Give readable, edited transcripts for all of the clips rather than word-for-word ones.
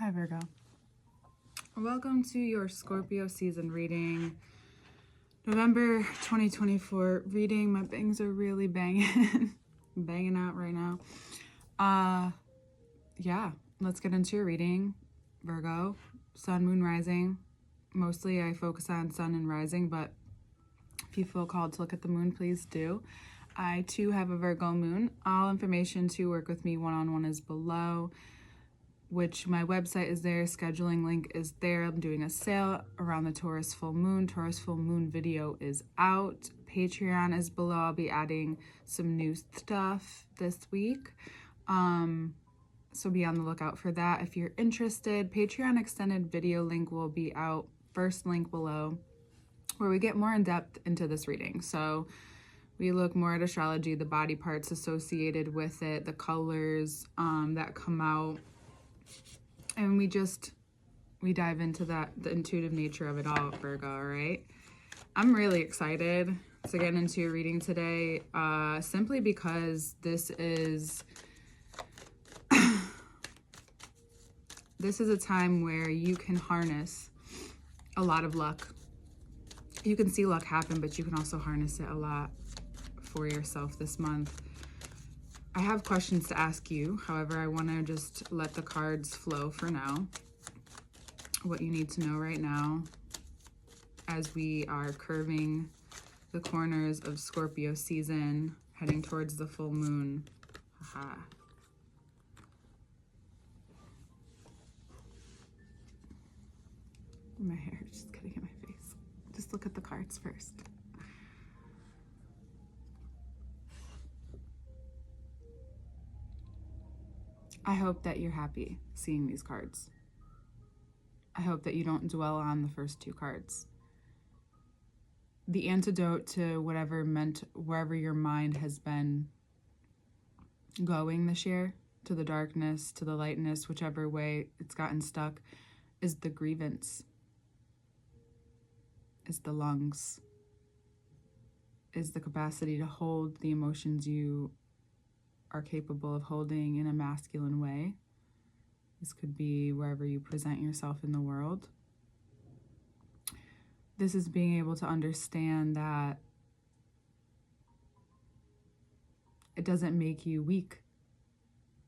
Hi Virgo. Welcome to your Scorpio season reading. November 2024 reading. My bangs are really banging banging out right now. Yeah, let's get into your reading. Virgo, sun, moon, rising. Mostly I focus on sun and rising, but if you feel called to look at the moon, please do. I too have a Virgo moon. All information to work with me one-on-one is below, which my website is there. Scheduling link is there. I'm doing a sale around the Taurus full moon. Taurus full moon video is out. Patreon is below. I'll be adding some new stuff this week. So be on the lookout for that if you're interested. Patreon extended video link will be out. First link below, where we get more in depth into this reading. So we look more at astrology, the body parts associated with it, the colors that come out. And we dive into that, the intuitive nature of it all, Virgo, all right? I'm really excited to get into your reading today, simply because this is a time where you can harness a lot of luck. You can see luck happen, but you can also harness it a lot for yourself this month. I have questions to ask you. However, I want to just let the cards flow for now. What you need to know right now as we are curving the corners of Scorpio season, heading towards the full moon. Aha. My hair is just getting in my face. Just look at the cards first. I hope that you're happy seeing these cards. I hope that you don't dwell on the first two cards. The antidote to wherever your mind has been going this year, to the darkness, to the lightness, whichever way it's gotten stuck, is the grievance, is the lungs, is the capacity to hold the emotions you are capable of holding in a masculine way. This could be wherever you present yourself in the world. This is being able to understand that it doesn't make you weak.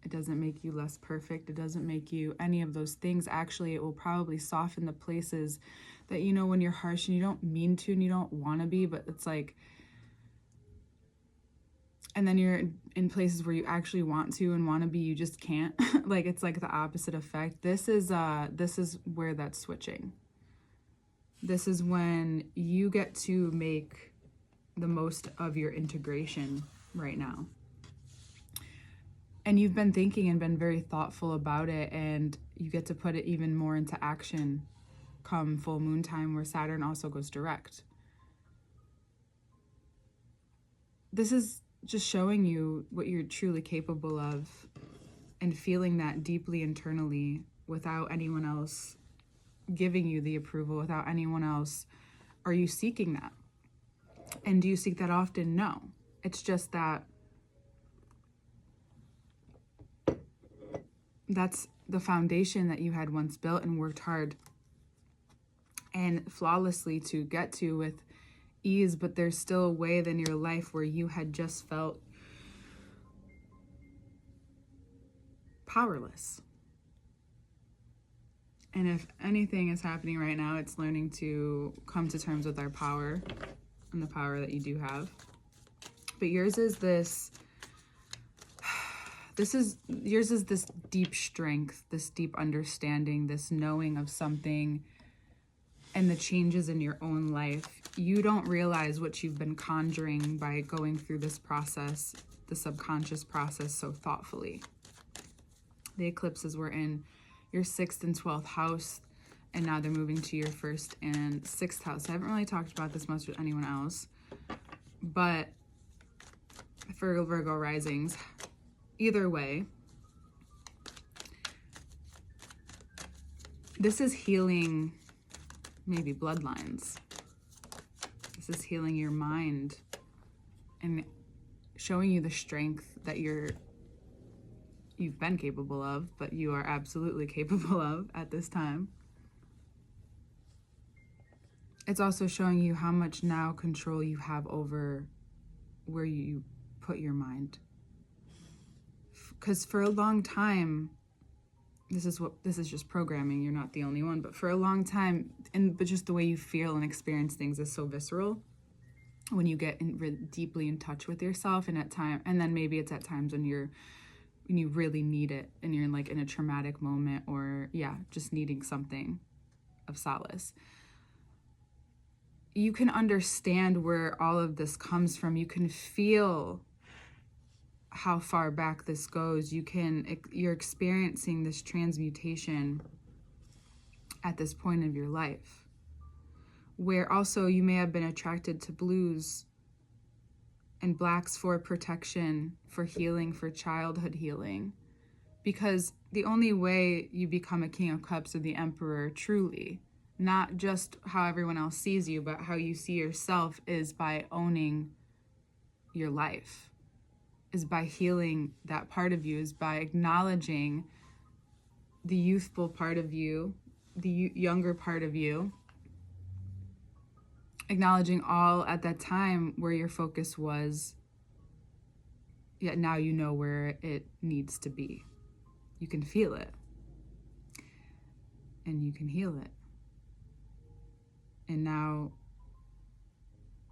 It doesn't make you less perfect. It doesn't make you any of those things. Actually, it will probably soften the places that, when you're harsh and you don't mean to and you don't want to be, but it's like, and then you're in places where you actually want to and want to be, you just can't. Like, it's like the opposite effect. This is where that's switching. This is when you get to make the most of your integration right now. And you've been thinking and been very thoughtful about it, and you get to put it even more into action come full moon time, where Saturn also goes direct. This is just showing you what you're truly capable of and feeling that deeply internally without anyone else giving you the approval, without anyone else. Are you seeking that? And do you seek that often? No. It's just that that's the foundation that you had once built and worked hard and flawlessly to get to with ease, but there's still a way in your life where you had just felt powerless. And if anything is happening right now, it's learning to come to terms with our power and the power that you do have. But yours is this deep strength, this deep understanding, this knowing of something, and the changes in your own life. You don't realize what you've been conjuring by going through this process, the subconscious process, so thoughtfully. The eclipses were in your 6th and 12th house, and now they're moving to your 1st and 6th house. I haven't really talked about this much with anyone else, but for Virgo risings, either way, this is healing maybe bloodlines. This is healing your mind and showing you the strength that you're you've been capable of, but you are absolutely capable of at this time. It's also showing you how much now control you have over where you put your mind. Because for a long time, this is just programming, you're not the only one, but for a long time, but just the way you feel and experience things is so visceral when you get deeply in touch with yourself, and then maybe it's at times when you really need it and you're in a traumatic moment, or just needing something of solace. You can understand where all of this comes from. You can feel how far back this goes. You're experiencing this transmutation at this point of your life, where also you may have been attracted to blues and blacks for protection, for healing, for childhood healing, because the only way you become a King of Cups or the Emperor truly, not just how everyone else sees you, but how you see yourself, is by owning your life, is by healing that part of you, is by acknowledging the youthful part of you, the younger part of you, acknowledging all at that time where your focus was, yet now you know where it needs to be. You can feel it, and you can heal it. And now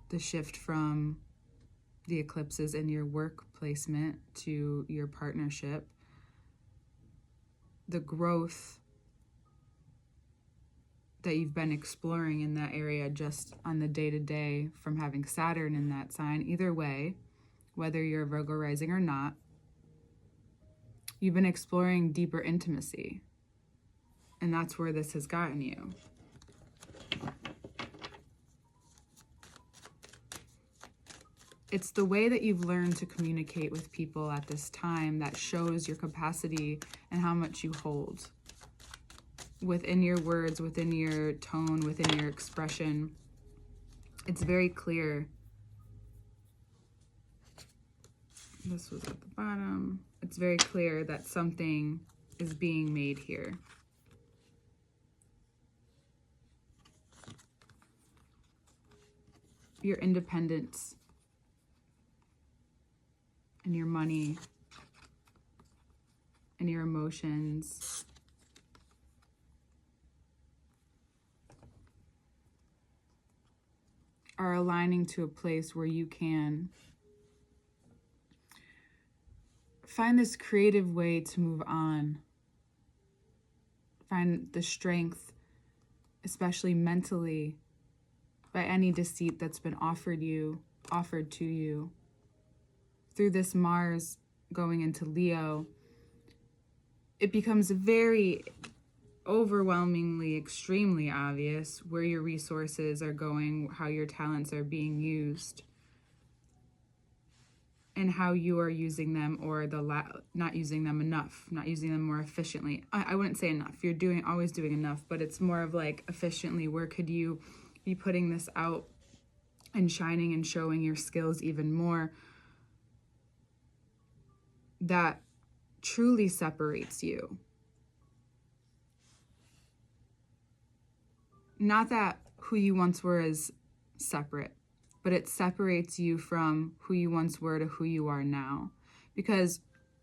the shift from the eclipses in your work placement to your partnership, the growth that you've been exploring in that area just on the day-to-day from having Saturn in that sign, either way, whether you're a Virgo rising or not, you've been exploring deeper intimacy. And that's where this has gotten you. It's the way that you've learned to communicate with people at this time that shows your capacity and how much you hold within your words, within your tone, within your expression. It's very clear. This was at the bottom. It's very clear that something is being made here. Your independence and your money and your emotions are aligning to a place where you can find this creative way to move on. Find the strength, especially mentally, by any deceit that's been offered to you. Through this Mars going into Leo, it becomes very overwhelmingly, extremely obvious where your resources are going, how your talents are being used, and how you are using them, or not using them enough, not using them more efficiently. I wouldn't say enough. You're always doing enough, but it's more of efficiently. Where could you be putting this out and shining and showing your skills even more? That truly separates you. Not that who you once were is separate, but it separates you from who you once were to who you are now. Because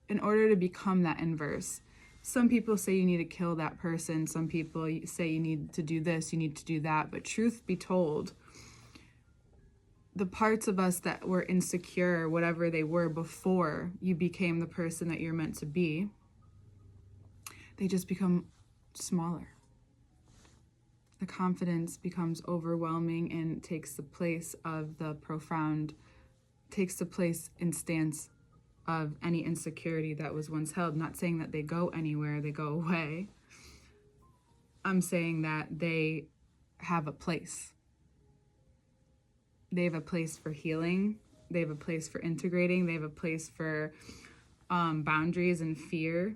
in order to become that inverse, some people say you need to kill that person. Some people say you need to do this, you need to do that. But truth be told, the parts of us that were insecure, whatever they were before you became the person that you're meant to be, they just become smaller. The confidence becomes overwhelming and takes the place of the profound, takes the place and stance of any insecurity that was once held. Not saying that they go anywhere, they go away. I'm saying that they have a place. They have a place for healing. They have a place for integrating. They have a place for boundaries and fear.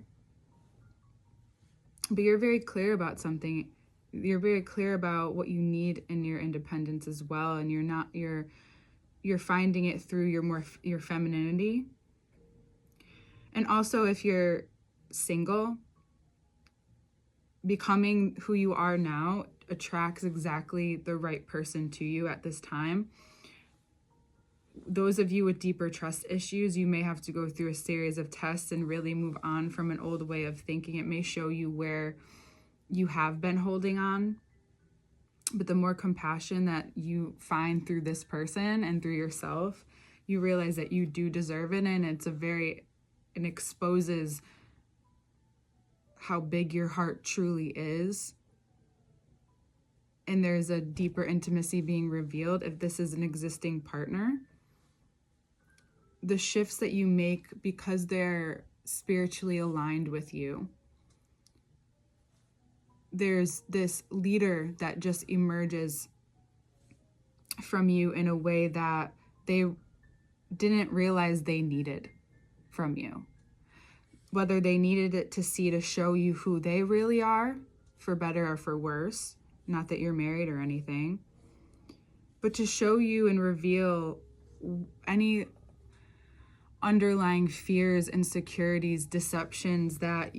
But you're very clear about something. You're very clear about what you need in your independence as well. And you're finding it through your femininity. And also if you're single, becoming who you are now attracts exactly the right person to you at this time. Those of you with deeper trust issues, you may have to go through a series of tests and really move on from an old way of thinking. It may show you where you have been holding on. But the more compassion that you find through this person and through yourself, you realize that you do deserve it. And it exposes how big your heart truly is. And there's a deeper intimacy being revealed if this is an existing partner. The shifts that you make because they're spiritually aligned with you. There's this leader that just emerges from you in a way that they didn't realize they needed from you. Whether they needed it to show you who they really are, for better or for worse. Not that you're married or anything. But to show you and reveal any underlying fears, insecurities, deceptions that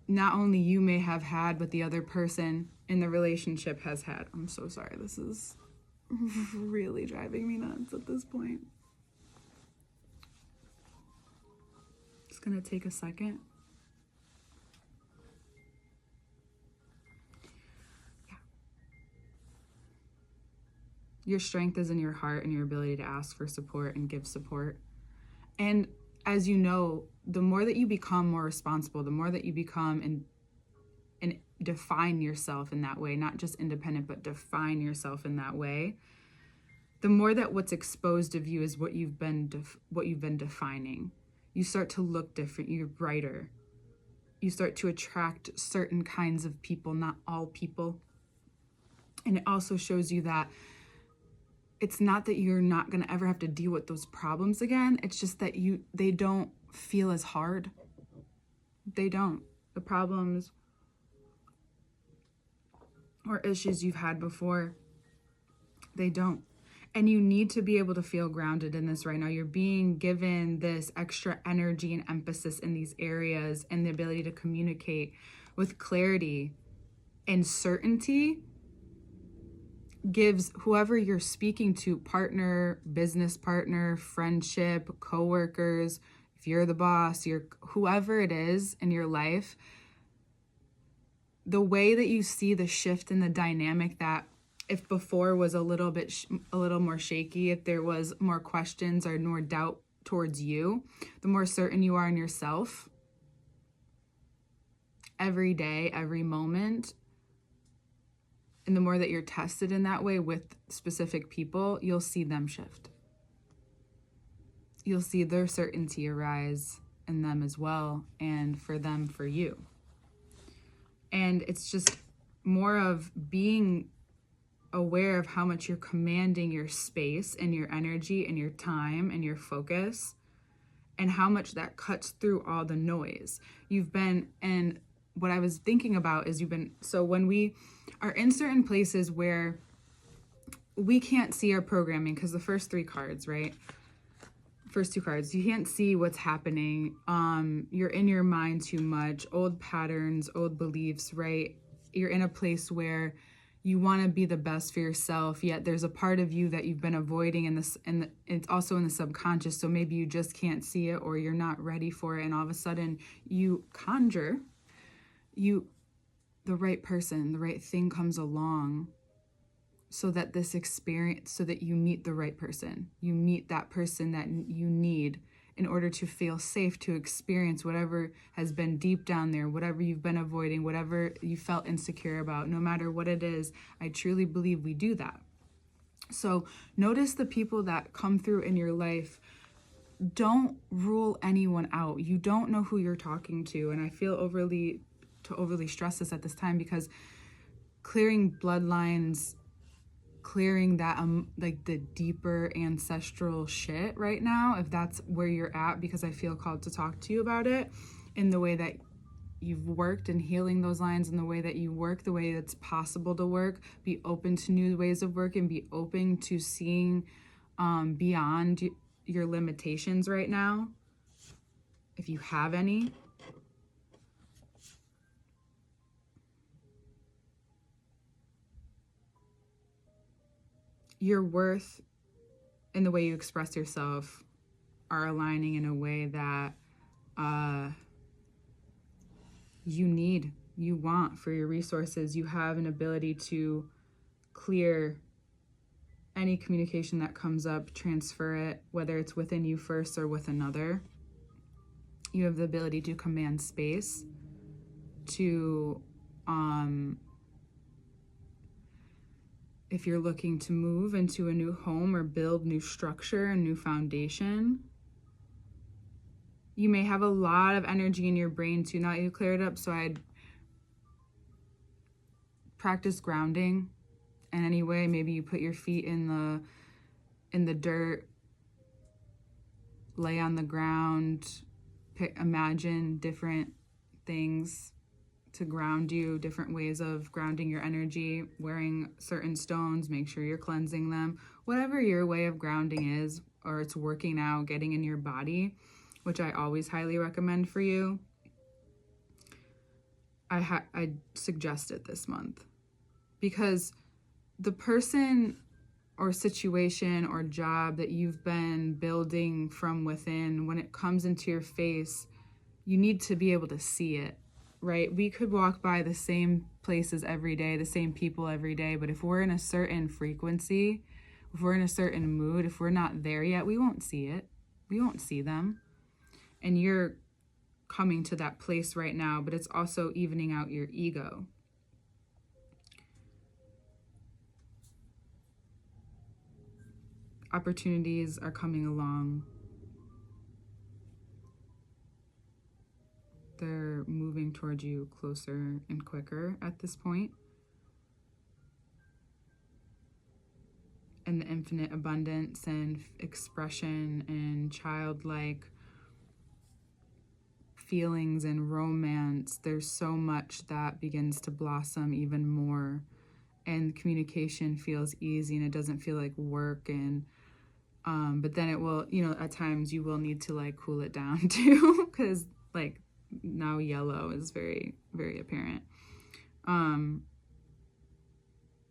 not only you may have had, but the other person in the relationship has had. I'm so sorry. This is really driving me nuts at this point. It's going to take a second. Yeah. Your strength is in your heart and your ability to ask for support and give support. And as you know, the more that you become more responsible, the more that you become and define yourself in that way, not just independent, but define yourself in that way, the more that what's exposed of you is what you've been defining. You start to look different. You're brighter. You start to attract certain kinds of people, not all people. And it also shows you that it's not that you're not going to ever have to deal with those problems again. It's just that they don't feel as hard. They don't. The problems or issues you've had before, they don't. And you need to be able to feel grounded in this right now. You're being given this extra energy and emphasis in these areas, and the ability to communicate with clarity and certainty gives whoever you're speaking to, partner, business partner, friendship, coworkers, if you're the boss, whoever it is in your life, the way that you see the shift in the dynamic, that if before was a little more shaky, if there was more questions or more doubt towards you, the more certain you are in yourself every day, every moment. And the more that you're tested in that way with specific people, you'll see them shift. You'll see their certainty arise in them as well, and for them, for you. And it's just more of being aware of how much you're commanding your space and your energy and your time and your focus, and how much that cuts through all the noise. And what I was thinking about is so when we are in certain places where we can't see our programming, because the first three cards, right? First two cards, you can't see what's happening. You're in your mind too much, old patterns, old beliefs, right? You're in a place where you want to be the best for yourself, yet there's a part of you that you've been avoiding, and it's also in the subconscious. So maybe you just can't see it, or you're not ready for it, and all of a sudden you conjure the right person, the right thing comes along, so that you meet the right person. You meet that person that you need in order to feel safe to experience whatever has been deep down there, whatever you've been avoiding, whatever you felt insecure about. No matter what it is, I truly believe we do that. So notice the people that come through in your life. Don't rule anyone out. You don't know who you're talking to. And I feel overly stress this at this time, because clearing bloodlines, clearing that like the deeper ancestral shit right now, if that's where you're at, because I feel called to talk to you about it in the way that you've worked, and healing those lines in the way that you work, the way that's possible to work. Be open to new ways of working, be open to seeing beyond your limitations right now, if you have any. your worth and the way you express yourself are aligning in a way that you want for your resources. You have an ability to clear any communication that comes up, transfer it, whether it's within you first or with another. You have the ability to command space, to, if you're looking to move into a new home or build new structure, a new foundation, you may have a lot of energy in your brain too. Now that you clear it up, so I'd practice grounding in any way. Maybe you put your feet in the dirt, lay on the ground, imagine different things to ground you, different ways of grounding your energy, wearing certain stones, make sure you're cleansing them. Whatever your way of grounding is, or it's working out, getting in your body, which I always highly recommend for you, I suggest it this month. Because the person or situation or job that you've been building from within, when it comes into your face, you need to be able to see it, right? We could walk by the same places every day, the same people every day, but if we're in a certain frequency, if we're in a certain mood, if we're not there yet, we won't see it. We won't see them. And you're coming to that place right now, but it's also evening out your ego. Opportunities are coming along. They're moving towards you closer and quicker at this point. And the infinite abundance and expression and childlike feelings and romance, there's so much that begins to blossom even more. And communication feels easy and it doesn't feel like work. And but then it will, at times you will need to like cool it down too, because like now yellow is very, very apparent.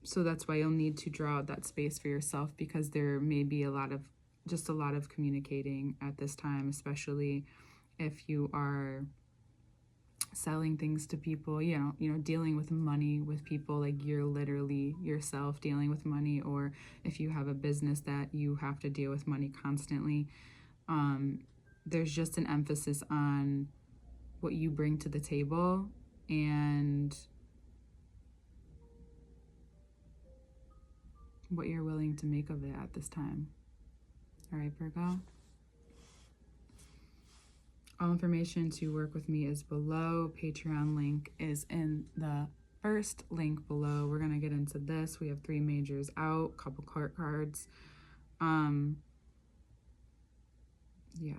So that's why you'll need to draw out that space for yourself, because there may be a lot of communicating at this time, especially if you are selling things to people, dealing with money with people, like you're literally yourself dealing with money, or if you have a business that you have to deal with money constantly. There's just an emphasis on what you bring to the table and what you're willing to make of it at this time. All right, Virgo. All information to work with me is below. Patreon link is in the first link below. We're going to get into this. We have 3 majors out, couple court cards. Yeah.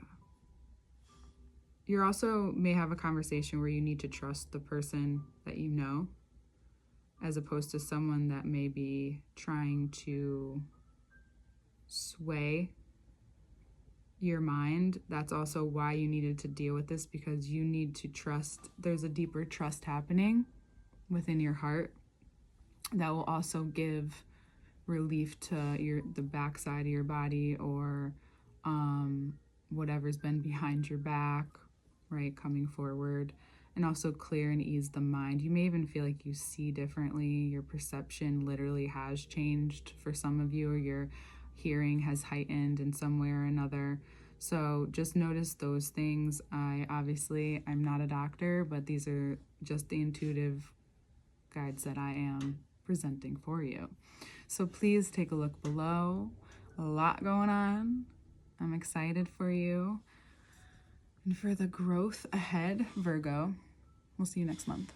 You also may have a conversation where you need to trust the person that you know, as opposed to someone that may be trying to sway your mind. That's also why you needed to deal with this, because you need to trust. There's a deeper trust happening within your heart that will also give relief to the backside of your body, or whatever's been behind your back, right, coming forward, and also clear and ease the mind. You may even feel like you see differently. Your perception literally has changed for some of you, or your hearing has heightened in some way or another. So just notice those things. I'm not a doctor, but these are just the intuitive guides that I am presenting for you. So please take a look below. A lot going on. I'm excited for you and for the growth ahead, Virgo. We'll see you next month.